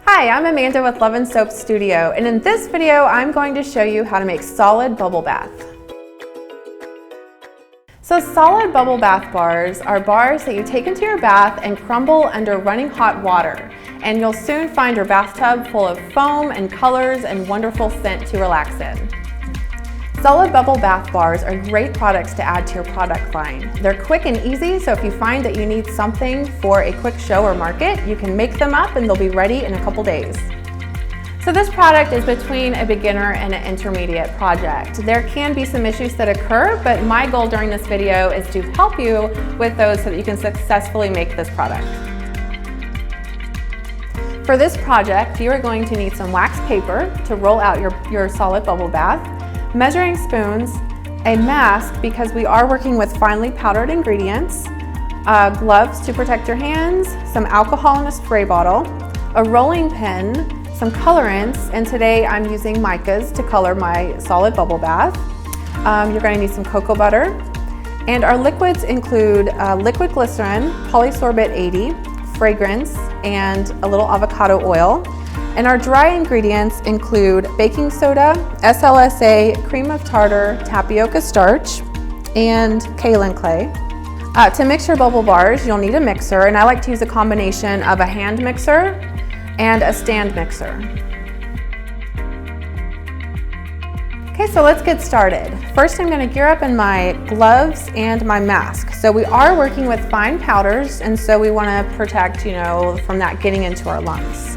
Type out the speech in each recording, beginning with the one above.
Hi, I'm Amanda with Love and Soap Studio, and in this video I'm going to show you how to make solid bubble bath. So solid bubble bath bars are bars that you take into your bath and crumble under running hot water, and you'll soon find your bathtub full of foam and colors and wonderful scent to relax in. Solid bubble bath bars are great products to add to your product line. They're quick and easy, so if you find that you need something for a quick show or market, you can make them up and they'll be ready in a couple days. So this product is between a beginner and an intermediate project. There can be some issues that occur, but my goal during this video is to help you with those so that you can successfully make this product. For this project, you are going to need some wax paper to roll out your solid bubble bath, measuring spoons, a mask because we are working with finely powdered ingredients, gloves to protect your hands, some alcohol in a spray bottle, a rolling pin, some colorants, and today I'm using micas to color my solid bubble bath. You're going to need some cocoa butter, and our liquids include liquid glycerin, polysorbate 80, fragrance, and a little avocado oil. And our dry ingredients include baking soda, SLSA, cream of tartar, tapioca starch, and kaolin clay. To mix your bubble bars, you'll need a mixer, and I like to use a combination of a hand mixer and a stand mixer. Okay, so let's get started. First, I'm going to gear up in my gloves and my mask. So we are working with fine powders, and so we want to protect, from that getting into our lungs.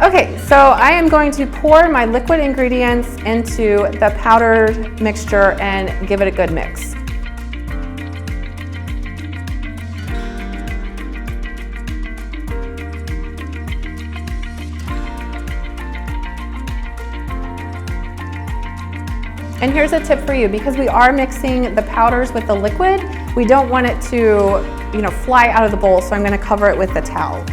Okay, so I am going to pour my liquid ingredients into the powdered mixture and give it a good mix. And here's a tip for you, because we are mixing the powders with the liquid, we don't want it to, fly out of the bowl, so I'm going to cover it with a towel.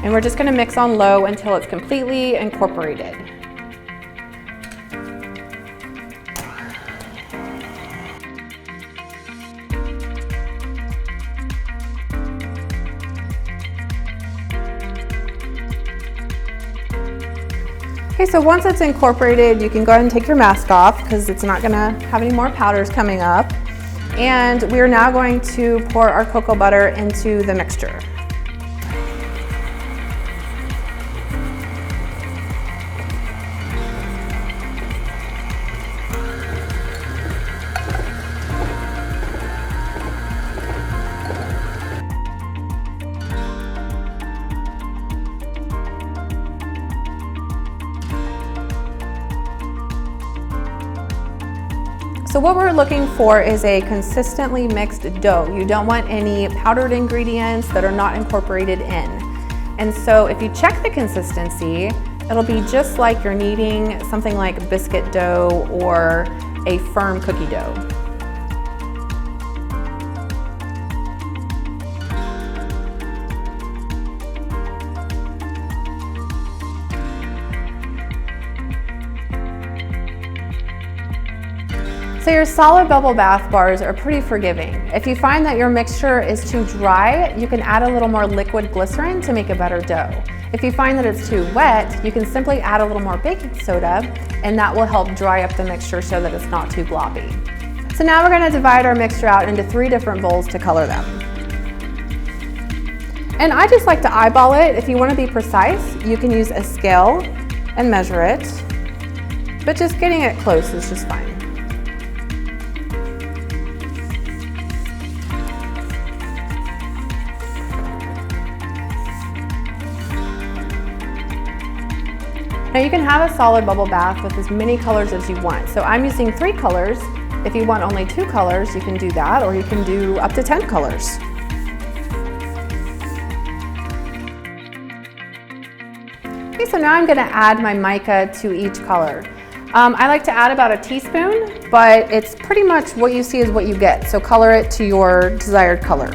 And we're just going to mix on low until it's completely incorporated. Okay, so once it's incorporated, you can go ahead and take your mask off because it's not going to have any more powders coming up. And we are now going to pour our cocoa butter into the mixture. So what we're looking for is a consistently mixed dough. You don't want any powdered ingredients that are not incorporated in. And so if you check the consistency, it'll be just like you're kneading something like biscuit dough or a firm cookie dough. So your solid bubble bath bars are pretty forgiving. If you find that your mixture is too dry, you can add a little more liquid glycerin to make a better dough. If you find that it's too wet, you can simply add a little more baking soda, and that will help dry up the mixture so that it's not too gloppy. So now we're going to divide our mixture out into 3 different bowls to color them. And I just like to eyeball it. If you want to be precise, you can use a scale and measure it, but just getting it close is just fine. Now you can have a solid bubble bath with as many colors as you want. So I'm using 3 colors. If you want only 2 colors, you can do that, or you can do up to 10 colors. Okay, so now I'm going to add my mica to each color. I like to add about a teaspoon, but it's pretty much what you see is what you get. So color it to your desired color.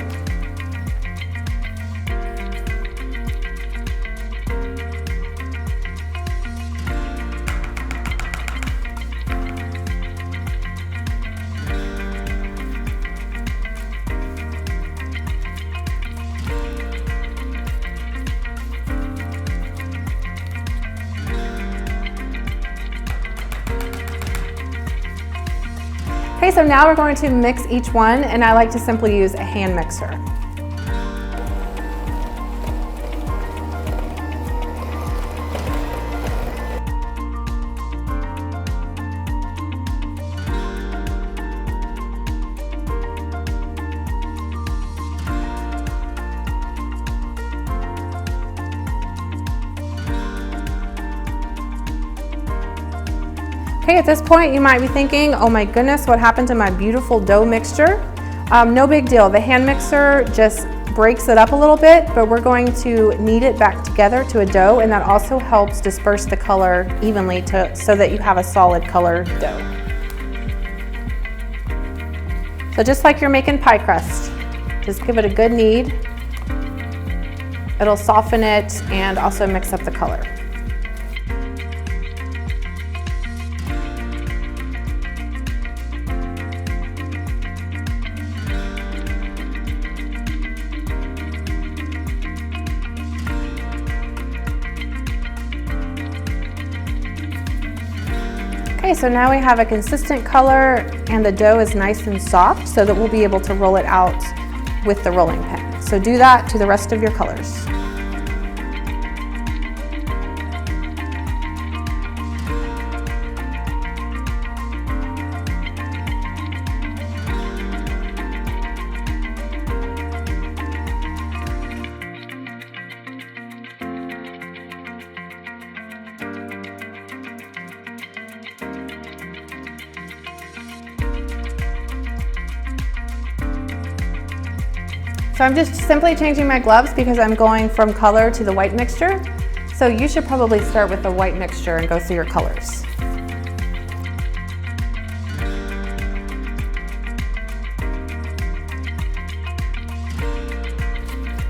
Okay, so now we're going to mix each one, and I like to simply use a hand mixer. Okay, at this point you might be thinking, oh my goodness, what happened to my beautiful dough mixture? No big deal. The hand mixer just breaks it up a little bit, but we're going to knead it back together to a dough, and that also helps disperse the color evenly so that you have a solid color dough. So just like you're making pie crust, just give it a good knead. It'll soften it and also mix up the color. Okay, so now we have a consistent color and the dough is nice and soft so that we'll be able to roll it out with the rolling pin. So do that to the rest of your colors. So I'm just simply changing my gloves because I'm going from color to the white mixture. So you should probably start with the white mixture and go through your colors.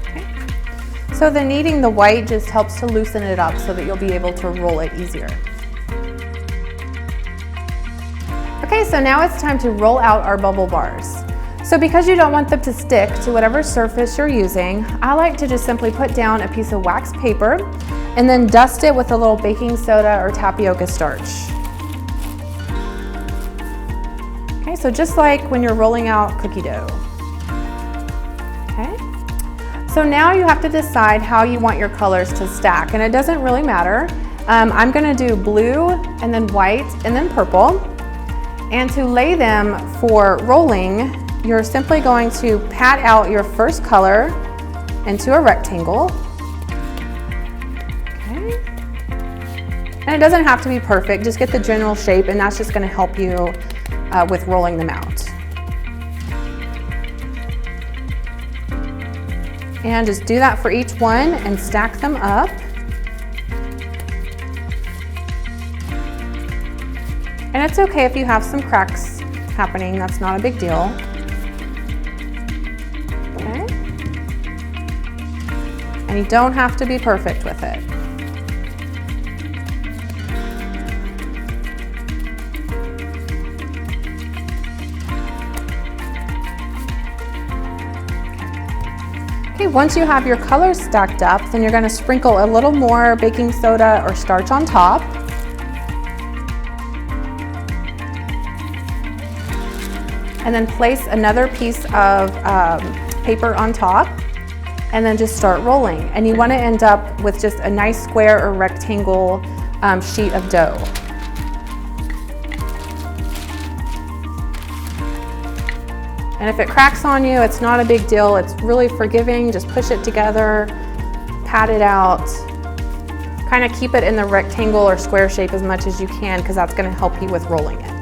Okay. So the kneading the white just helps to loosen it up so that you'll be able to roll it easier. Okay, so now it's time to roll out our bubble bars. So because you don't want them to stick to whatever surface you're using, I like to just simply put down a piece of wax paper and then dust it with a little baking soda or tapioca starch. Okay, so just like when you're rolling out cookie dough. Okay, so now you have to decide how you want your colors to stack, and it doesn't really matter. I'm gonna do blue and then white and then purple. And to lay them for rolling, you're simply going to pat out your first color into a rectangle. Okay. And it doesn't have to be perfect, just get the general shape, and that's just going to help you with rolling them out. And just do that for each one and stack them up. And it's okay if you have some cracks happening, that's not a big deal. And you don't have to be perfect with it. Okay, once you have your colors stacked up, then you're going to sprinkle a little more baking soda or starch on top. And then place another piece of paper on top. And then just start rolling. And you want to end up with just a nice square or rectangle sheet of dough. And if it cracks on you, it's not a big deal. It's really forgiving. Just push it together, pat it out, kind of keep it in the rectangle or square shape as much as you can, because that's going to help you with rolling it.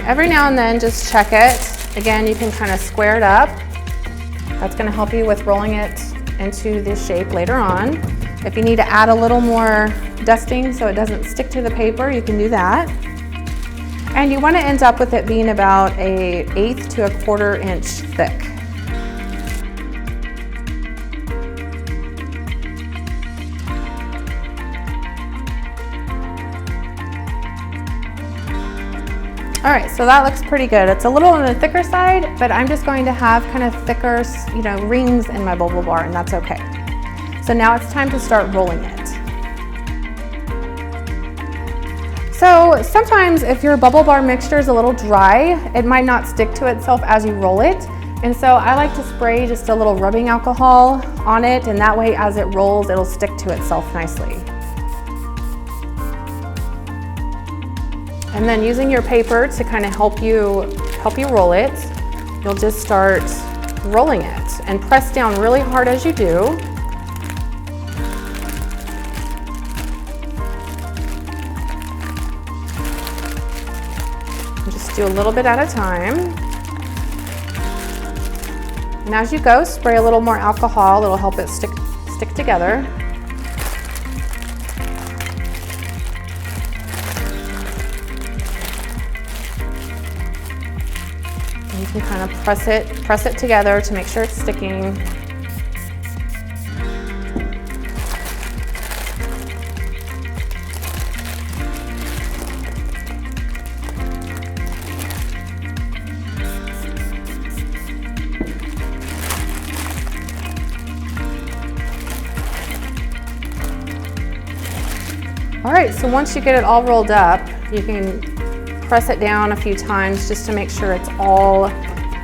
every now and then just check it. Again, you can kind of square it up. That's going to help you with rolling it into this shape later on. If you need to add a little more dusting so it doesn't stick to the paper, you can do that. And you want to end up with it being about an 1/8 to 1/4 inch thick. All right, so that looks pretty good. It's a little on the thicker side, but I'm just going to have kind of thicker, rings in my bubble bar, and that's okay. So now it's time to start rolling it. So sometimes if your bubble bar mixture is a little dry, it might not stick to itself as you roll it. And so I like to spray just a little rubbing alcohol on it, and that way as it rolls, it'll stick to itself nicely. And then using your paper to kind of help you roll it, you'll just start rolling it and press down really hard as you do. And just do a little bit at a time. And as you go, spray a little more alcohol. It'll help it stick together. You can kind of press it together to make sure it's sticking. All right, so once you get it all rolled up, you can press it down a few times just to make sure it's all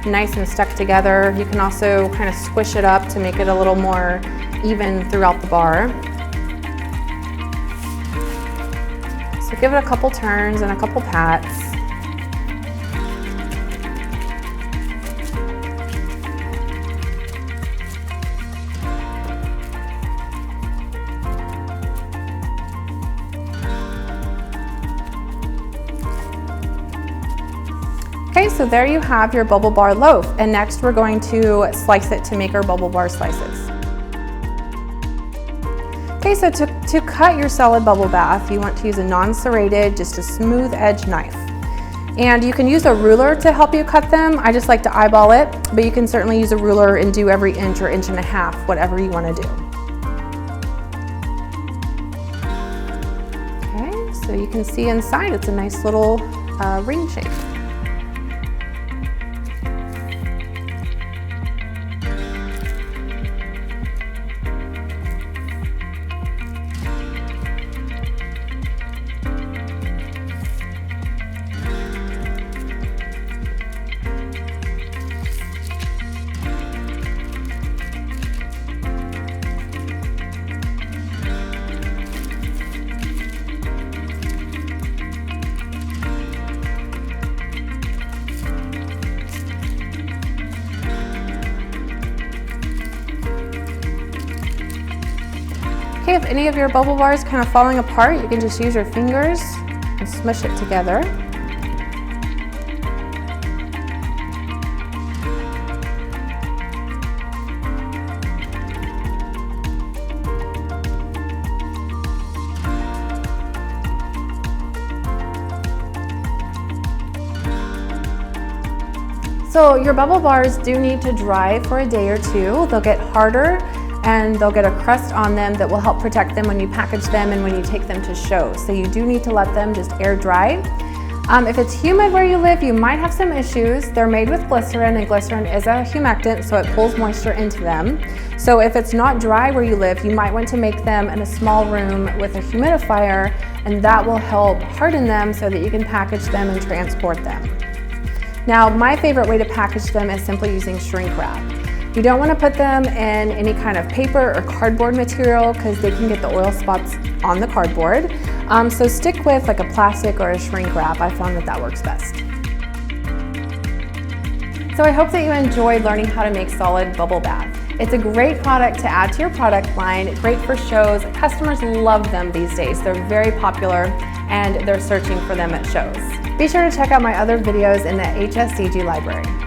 nice and stuck together. You can also kind of squish it up to make it a little more even throughout the bar. So give it a couple turns and a couple pats. Okay, so there you have your bubble bar loaf, and next we're going to slice it to make our bubble bar slices. Okay, so to cut your solid bubble bath, you want to use a non-serrated, just a smooth edge knife. And you can use a ruler to help you cut them. I just like to eyeball it, but you can certainly use a ruler and do every inch or inch and a half, whatever you want to do. Okay, so you can see inside, it's a nice little ring shape. Okay, if any of your bubble bar is kind of falling apart, you can just use your fingers and smush it together. So your bubble bars do need to dry for a day or two. They'll get harder and they'll get a crust on them that will help protect them when you package them and when you take them to shows. So you do need to let them just air dry. If it's humid where you live, you might have some issues. They're made with glycerin, and glycerin is a humectant, so it pulls moisture into them. So if it's not dry where you live, you might want to make them in a small room with a humidifier, and that will help harden them so that you can package them and transport them. Now, my favorite way to package them is simply using shrink wrap. You don't want to put them in any kind of paper or cardboard material because they can get the oil spots on the cardboard. So stick with like a plastic or a shrink wrap. I found that works best. So I hope that you enjoyed learning how to make solid bubble bath. It's a great product to add to your product line, great for shows. Customers love them these days. They're very popular and they're searching for them at shows. Be sure to check out my other videos in the HSCG library.